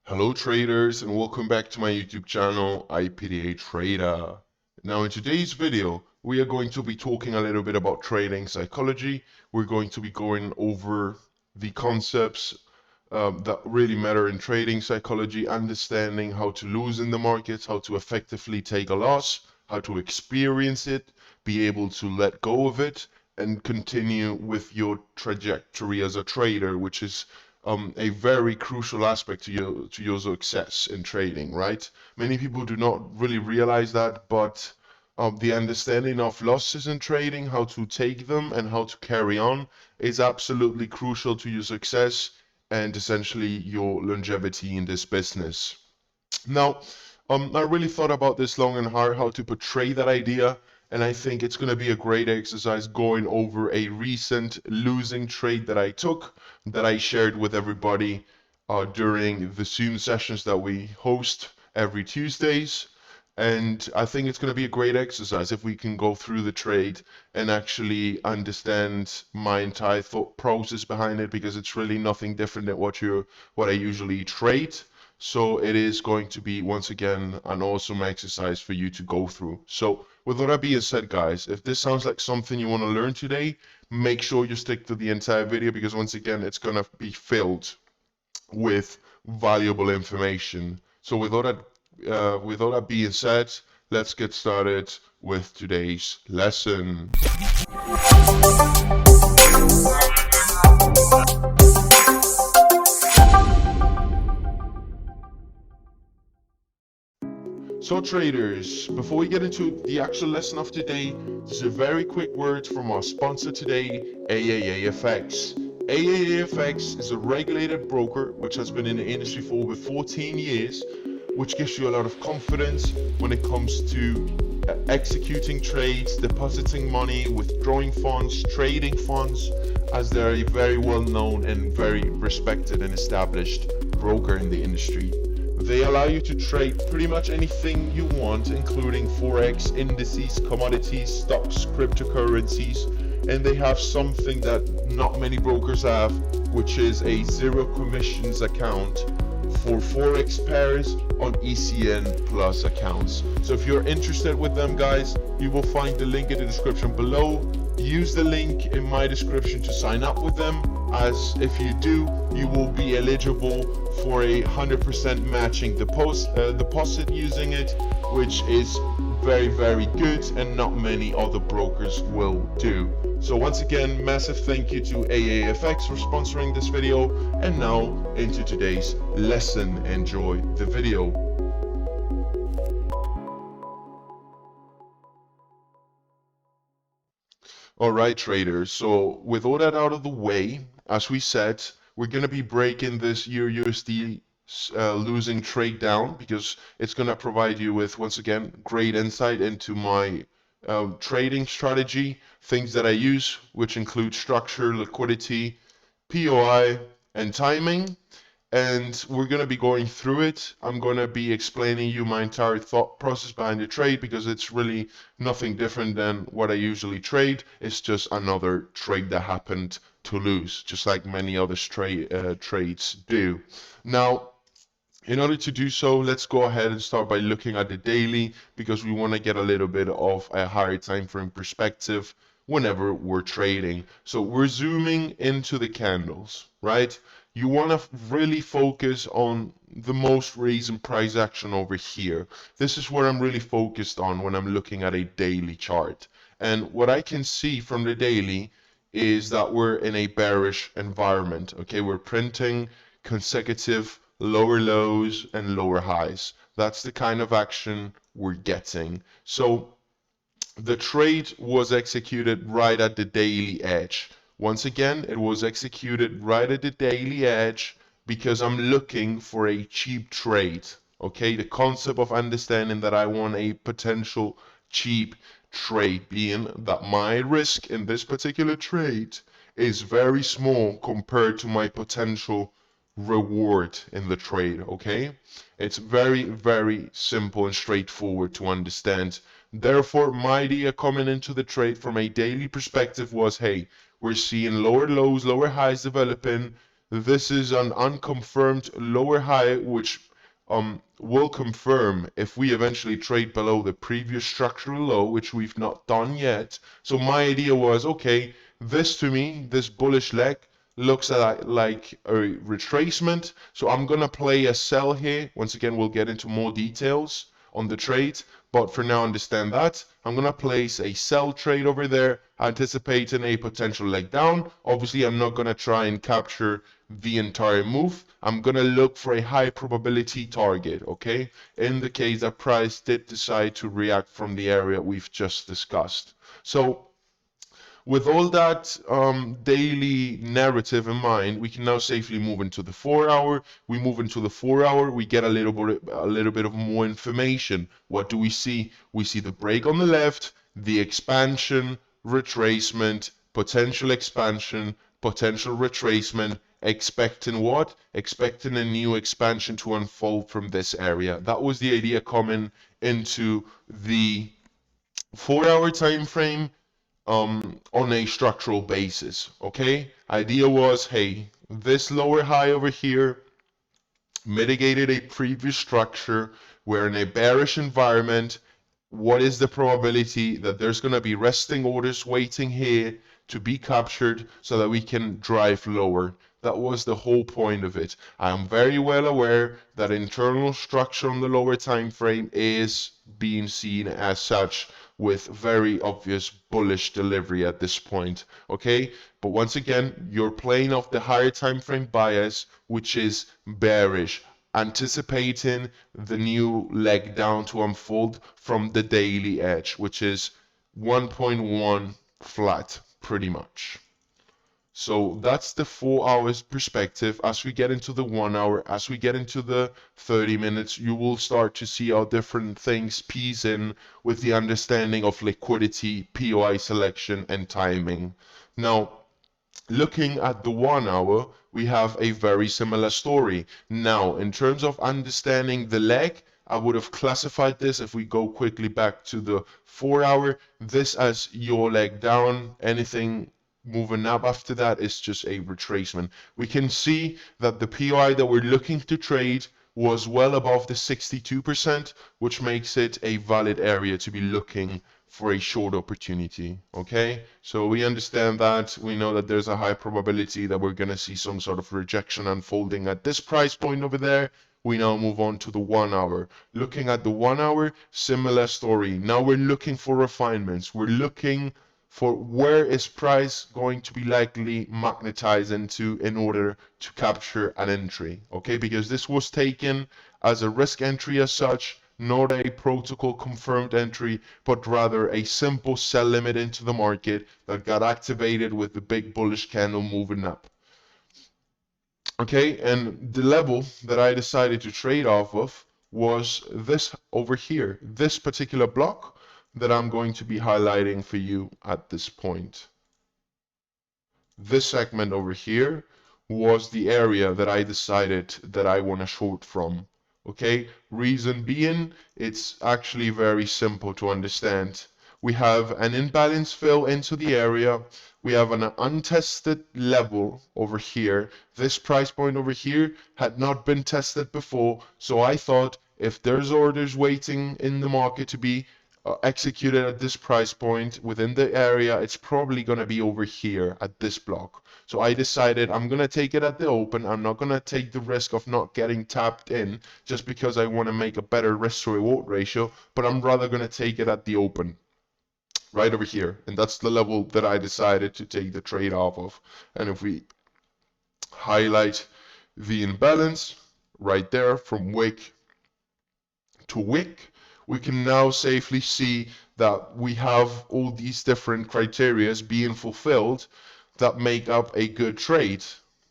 Hello traders, and welcome back to my YouTube channel, IPDATrader. Now in today's video, we are going to be talking a little bit about trading psychology. We're going to be going over the concepts that really matter in trading psychology, understanding how to lose in the markets, how to effectively take a loss, how to experience it, be able to let go of it, and continue with your trajectory as a trader, which is a very crucial aspect to your success in trading, right? Many people do not really realize that, but the understanding of losses in trading, how to take them and how to carry on, is absolutely crucial to your success and essentially your longevity in this business. Now, I really thought about this long and hard, how to portray that idea, and I think it's going to be a great exercise going over a recent losing trade that I took, that I shared with everybody during the Zoom sessions that we host every Tuesdays. And I think it's going to be a great exercise if we can go through the trade and actually understand my entire thought process behind it, because it's really nothing different than what I usually trade. So it is going to be, once again, an awesome exercise for you to go through. So with all that being said, guys, if this sounds like something you want to learn today, make sure you stick to the entire video, because once again, it's going to be filled with valuable information. So with all that being said, let's get started with today's lesson. So traders, before we get into the actual lesson of today, just a very quick word from our sponsor today, AAAFX. AAAFX is a regulated broker which has been in the industry for over 14 years, which gives you a lot of confidence when it comes to executing trades, depositing money, withdrawing funds, trading funds, as they're a very well known and very respected and established broker in the industry. They allow you to trade pretty much anything you want, including forex, indices, commodities, stocks, cryptocurrencies, and they have something that not many brokers have, which is a zero commissions account for forex pairs on ECN Plus accounts. So if you're interested with them, guys, you will find the link in the description below. Use the link in my description to sign up with them, as if you do, you will be eligible for a 100% matching deposit using it, which is very, very good and not many other brokers will do. So once again, massive thank you to AAFX for sponsoring this video, and now into today's lesson. Enjoy the video. All right, traders, so with all that out of the way, as we said, we're going to be breaking this EURUSD losing trade down, because it's going to provide you with, once again, great insight into my trading strategy, things that I use, which include structure, liquidity, POI, and timing. And we're going to be going through it. I'm going to be explaining you my entire thought process behind the trade, because it's really nothing different than what I usually trade. It's just another trade that happened to lose, just like many other trades do. Now, in order to do so, let's go ahead and start by looking at the daily, because we want to get a little bit of a higher time frame perspective whenever we're trading. So we're zooming into the candles, right? You want to really focus on the most recent price action over here. This is what I'm really focused on when I'm looking at a daily chart. And what I can see from the daily is that we're in a bearish environment. Okay, we're printing consecutive lower lows and lower highs. That's the kind of action we're getting. So the trade was executed right at the daily edge. Once again, it was executed right at the daily edge because I'm looking for a cheap trade. Okay, the concept of understanding that I want a potential cheap trade, being that my risk in this particular trade is very small compared to my potential reward in the trade. Okay, it's very, very simple and straightforward to understand. Therefore, my idea coming into the trade from a daily perspective was, hey, we're seeing lower lows, lower highs developing. This is an unconfirmed lower high, which will confirm if we eventually trade below the previous structural low, which we've not done yet. So my idea was, okay, this to me, this bullish leg looks like a retracement. So I'm gonna play a sell here. Once again, we'll get into more details on the trade, but for now understand that I'm gonna place a sell trade over there, anticipating a potential leg down. Obviously, I'm not gonna try and capture the entire move. I'm gonna look for a high probability target, okay, in the case that price did decide to react from the area we've just discussed. So with all that daily narrative in mind, we can now safely move into the 4 hour. We move into the 4 hour, we get a little bit of more information. What do we see? We see the break on the left, the expansion, retracement, potential expansion, potential retracement, expecting what? Expecting a new expansion to unfold from this area. That was the idea coming into the 4 hour time frame on a structural basis. Okay, idea was, hey, this lower high over here mitigated a previous structure. We're in a bearish environment. What is the probability that there's going to be resting orders waiting here to be captured so that we can drive lower? That was the whole point of it. I am very well aware that internal structure on the lower time frame is being seen as such, with very obvious bullish delivery at this point. Okay, but once again, you're playing off the higher time frame bias, which is bearish, anticipating the new leg down to unfold from the daily edge, which is 1.1 flat, pretty much. So that's the 4 hours perspective. As we get into the 1 hour, as we get into the 30 minutes, you will start to see how different things piece in with the understanding of liquidity, POI selection, and timing. Now, looking at the 1 hour, we have a very similar story. Now, in terms of understanding the leg, I would have classified this, if we go quickly back to the 4 hour, this as your leg down. Anything moving up after that is just a retracement. We can see that the POI that we're looking to trade was well above the 62%, which makes it a valid area to be looking for a short opportunity. Okay, so we understand that. We know that there's a high probability that we're going to see some sort of rejection unfolding at this price point over there. We now move on to the 1 hour. Looking at the 1 hour, similar story. Now we're looking for refinements. We're looking for where is price going to be likely magnetized into in order to capture an entry. Okay, because this was taken as a risk entry as such, not a protocol confirmed entry, but rather a simple sell limit into the market that got activated with the big bullish candle moving up. Okay, and the level that I decided to trade off of was this over here, this particular block that I'm going to be highlighting for you at this point. This segment over here was the area that I decided that I want to short from. Okay, reason being, it's actually very simple to understand. We have an imbalance fill into the area. We have an untested level over here. This price point over here had not been tested before, so I thought if there's orders waiting in the market to be executed at this price point within the area, it's probably going to be over here at this block. So I decided I'm going to take it at the open. I'm not going to take the risk of not getting tapped in just because I want to make a better risk to reward ratio, but I'm rather going to take it at the open right over here. And that's the level that I decided to take the trade off of. And if we highlight the imbalance right there from wick to wick, we can now safely see that we have all these different criterias being fulfilled that make up a good trade,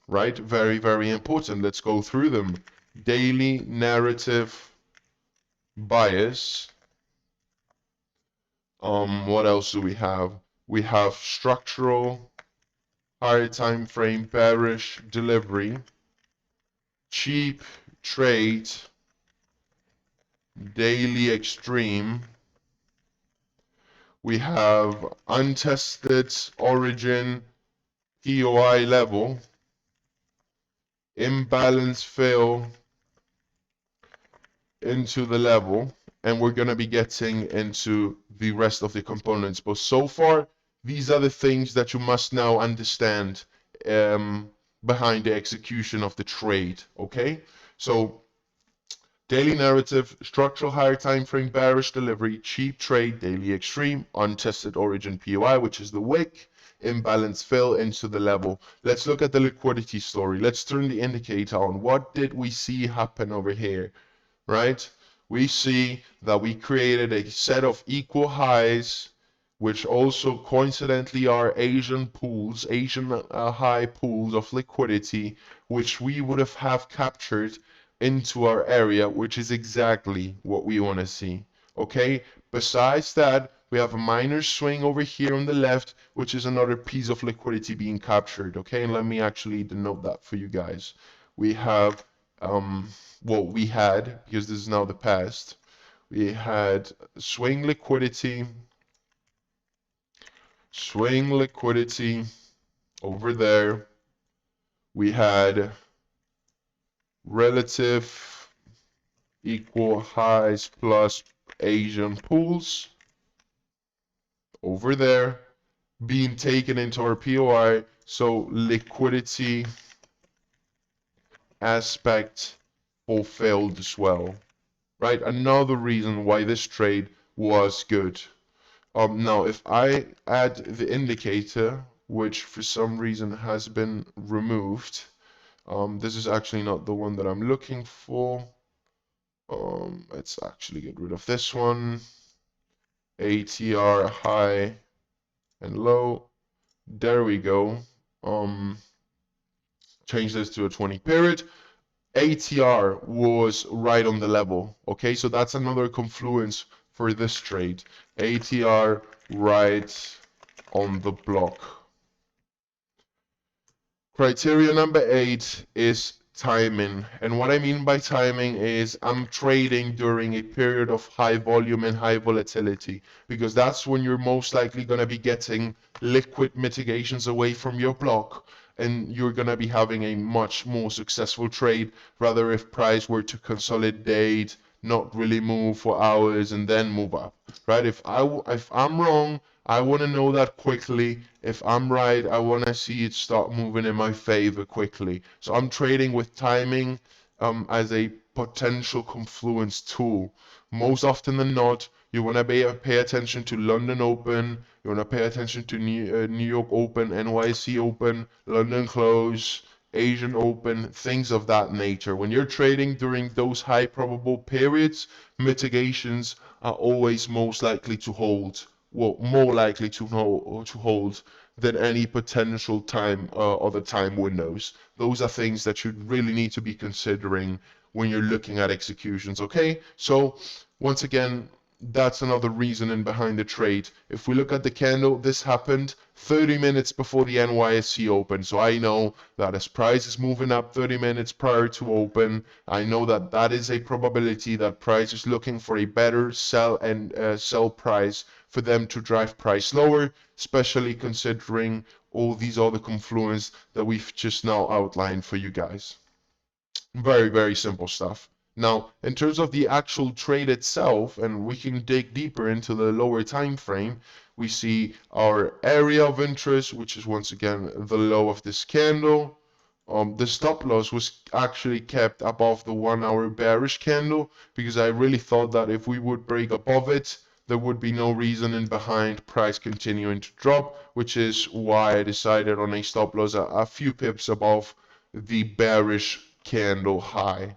right? Very, very important. Let's go through them. Daily narrative bias. What else do we have? We have structural, higher time frame, bearish delivery, cheap trade, daily extreme. We have untested origin POI level, imbalance fill into the level, and we're going to be getting into the rest of the components. But so far, these are the things that you must now understand behind the execution of the trade. Okay, so daily narrative, structural higher time frame, bearish delivery, cheap trade, daily extreme, untested origin POI, which is the wick, imbalance fill into the level. Let's look at the liquidity story. Let's turn the indicator on. What did we see happen over here? Right? We see that we created a set of equal highs, which also coincidentally are Asian pools, Asian high pools of liquidity, which we would have captured into our area, which is exactly what we want to see. Okay, besides that, we have a minor swing over here on the left, which is another piece of liquidity being captured. Okay, and let me actually denote that for you guys. We have what we had, because this is now the past, we had swing liquidity over there. We had relative equal highs plus Asian pools over there being taken into our POI. So liquidity aspect fulfilled as well, right? Another reason why this trade was good. Now, if I add the indicator, which for some reason has been removed, this is actually not the one that I'm looking for. Let's actually get rid of this one. ATR high and low. There we go. Change this to a 20 period. ATR was right on the level. Okay, so that's another confluence for this trade. ATR right on the block. Criteria number 8 is timing. And what I mean by timing is I'm trading during a period of high volume and high volatility, because that's when you're most likely going to be getting liquid mitigations away from your block, and you're going to be having a much more successful trade, rather if price were to consolidate, not really move for hours and then move up, right? If I'm wrong, I want to know that quickly. If I'm right, I want to see it start moving in my favor quickly. So I'm trading with timing as a potential confluence tool. Most often than not, you want to pay attention to London Open, you want to pay attention to New York Open, NYC Open, London Close, Asian Open, things of that nature. When you're trading during those high probable periods, mitigations are always most likely to hold. Well, more likely to hold than any potential time other time windows. Those are things that you really need to be considering when you're looking at executions. Okay, so once again, that's another reasoning behind the trade. If we look at the candle, this happened 30 minutes before the NYSE open. So I know that as price is moving up 30 minutes prior to open, I know that that is a probability that price is looking for a better sell and sell price for them to drive price lower, especially considering all these other confluence that we've just now outlined for you guys. Very, very simple stuff. Now, in terms of the actual trade itself, and we can dig deeper into the lower time frame, we see our area of interest, which is once again the low of this candle. The stop loss was actually kept above the 1 hour bearish candle, because I really thought that if we would break above it, there would be no reasoning behind price continuing to drop, which is why I decided on a stop loss a few pips above the bearish candle high.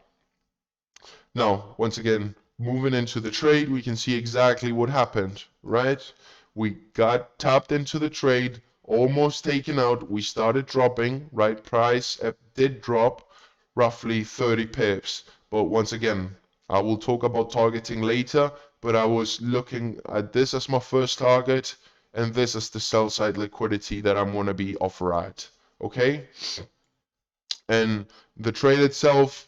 Now, once again, moving into the trade, we can see exactly what happened, right? We got tapped into the trade, almost taken out. We started dropping, right? Price did drop roughly 30 pips. But once again, I will talk about targeting later, but I was looking at this as my first target, and this is the sell side liquidity that I'm going to be offer at, okay? And the trade itself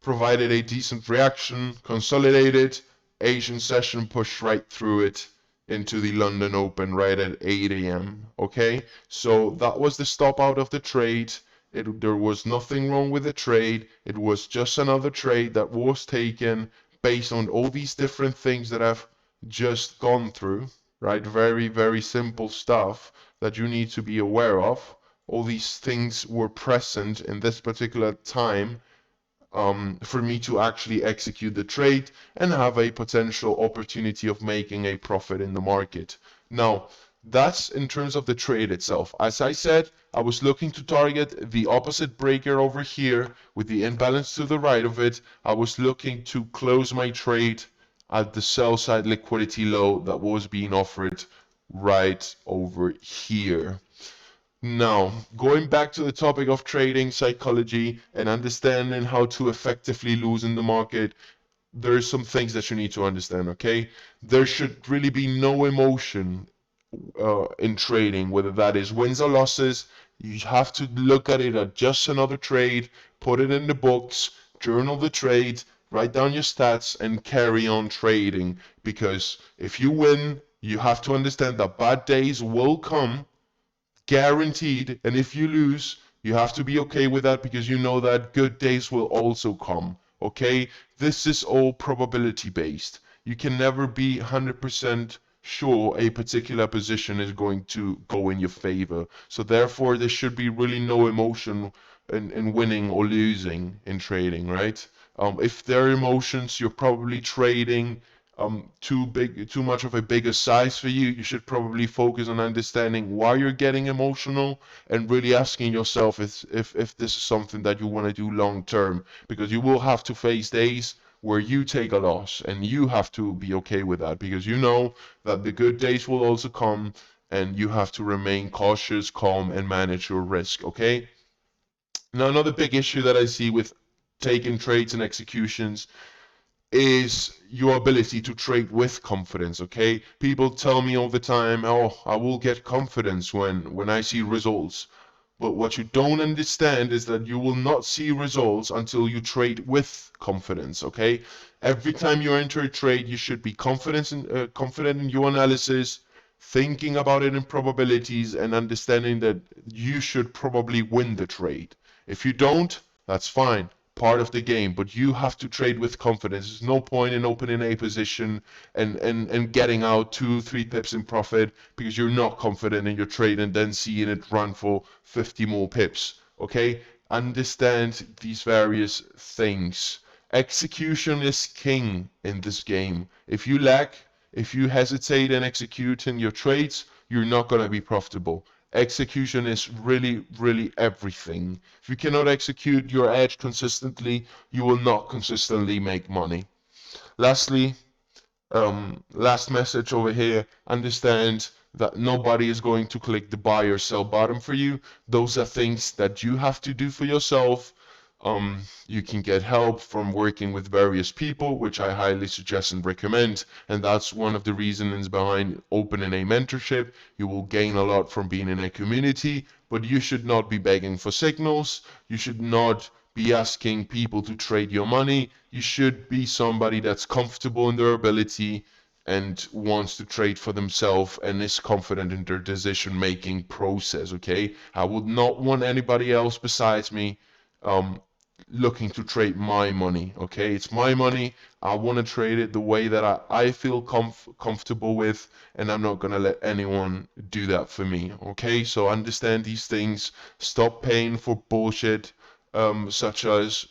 provided a decent reaction, consolidated, Asian session pushed right through it into the London Open right at 8 a.m. Okay, so that was the stop out of the trade, There was nothing wrong with the trade. It was just another trade that was taken based on all these different things that I've just gone through, right? Very, very simple stuff that you need to be aware of. All these things were present in this particular time for me to actually execute the trade and have a potential opportunity of making a profit in the market. Now, that's in terms of the trade itself. As I said, I was looking to target the opposite breaker over here with the imbalance to the right of it. I was looking to close my trade at the sell side liquidity low that was being offered right over here. Now, going back to the topic of trading psychology and understanding how to effectively lose in the market, there's some things that you need to understand, okay? There should really be no emotion in trading, whether that is wins or losses. You have to look at it as just another trade, put it in the books, journal the trade, write down your stats, and carry on trading. Because if you win, you have to understand that bad days will come, guaranteed. And if you lose, you have to be okay with that because you know that good days will also come. Okay? This is all probability based. You can never be 100% sure a particular position is going to go in your favor. So therefore, there should be really no emotion in winning or losing in trading, right? If there are emotions, you're probably trading too much of a bigger size for you. You should probably focus on understanding why you're getting emotional and really asking yourself if this is something that you want to do long term, because you will have to face days where you take a loss and you have to be okay with that because you know that the good days will also come and you have to remain cautious, calm, and manage your risk, okay? Now, another big issue that I see with taking trades and executions is your ability to trade with confidence, okay? People tell me all the time, oh, I will get confidence when I see results. But what you don't understand is that you will not see results until you trade with confidence, okay? Every time you enter a trade, you should be confident in your analysis, thinking about it in probabilities, and understanding that you should probably win the trade. If you don't, that's fine, part of the game, but you have to trade with confidence. There's no point in opening a position and getting out 2-3 pips in profit because you're not confident in your trade and then seeing it run for 50 more pips. Okay? Understand these various things. Execution is king in this game. If you hesitate in executing your trades, you're not going to be profitable. Execution is really, really everything. If you cannot execute your edge consistently, you will not consistently make money. Lastly, last message over here, understand that nobody is going to click the buy or sell button for you. Those are things that you have to do for yourself. You can get help from working with various people, which I highly suggest and recommend. And that's one of the reasons behind opening a mentorship. You will gain a lot from being in a community, but you should not be begging for signals. You should not be asking people to trade your money. You should be somebody that's comfortable in their ability and wants to trade for themselves and is confident in their decision-making process, okay? I would not want anybody else besides me um, looking to trade my money, okay? It's my money. I want to trade it the way that I feel comfortable with, and I'm not going to let anyone do that for me, okay? So understand these things. Stop paying for bullshit such as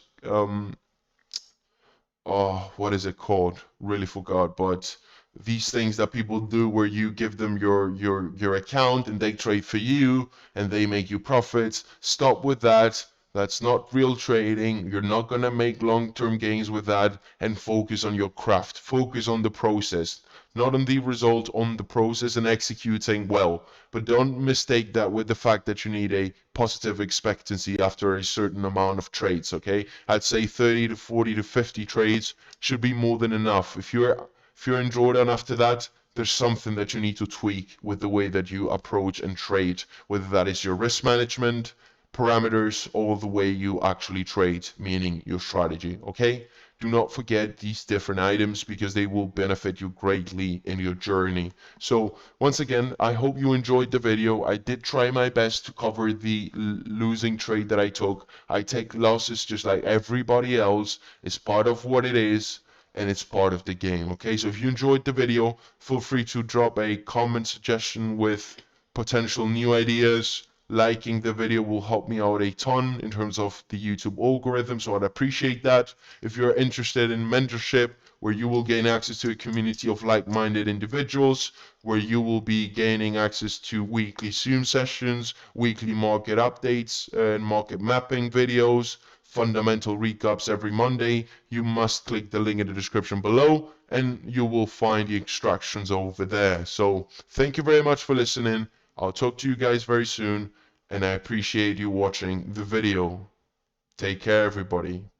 oh, what is it called? Really forgot. But these things that people do where you give them your account and they trade for you and they make you profits. Stop with that. That's not real trading. You're not gonna make long-term gains with that, and focus on your craft. Focus on the process, not on the result, on the process and executing well. But don't mistake that with the fact that you need a positive expectancy after a certain amount of trades, okay? I'd say 30 to 40 to 50 trades should be more than enough. If you're in drawdown after that, there's something that you need to tweak with the way that you approach and trade, whether that is your risk management, parameters or the way you actually trade, meaning your strategy. Okay, do not forget these different items because they will benefit you greatly in your journey. So once again, I hope you enjoyed the video. I did try my best to cover the losing trade that I took. I take losses just like everybody else. It's part of what it is, and it's part of the game. Okay, so if you enjoyed the video, feel free to drop a comment suggestion with potential new ideas. Liking the video will help me out a ton in terms of the YouTube algorithm, so I'd appreciate that. If you're interested in mentorship, where you will gain access to a community of like-minded individuals, where you will be gaining access to weekly Zoom sessions, weekly market updates, and market mapping videos, fundamental recaps every Monday, you must click the link in the description below and you will find the instructions over there. So thank you very much for listening. I'll talk to you guys very soon, and I appreciate you watching the video. Take care, everybody.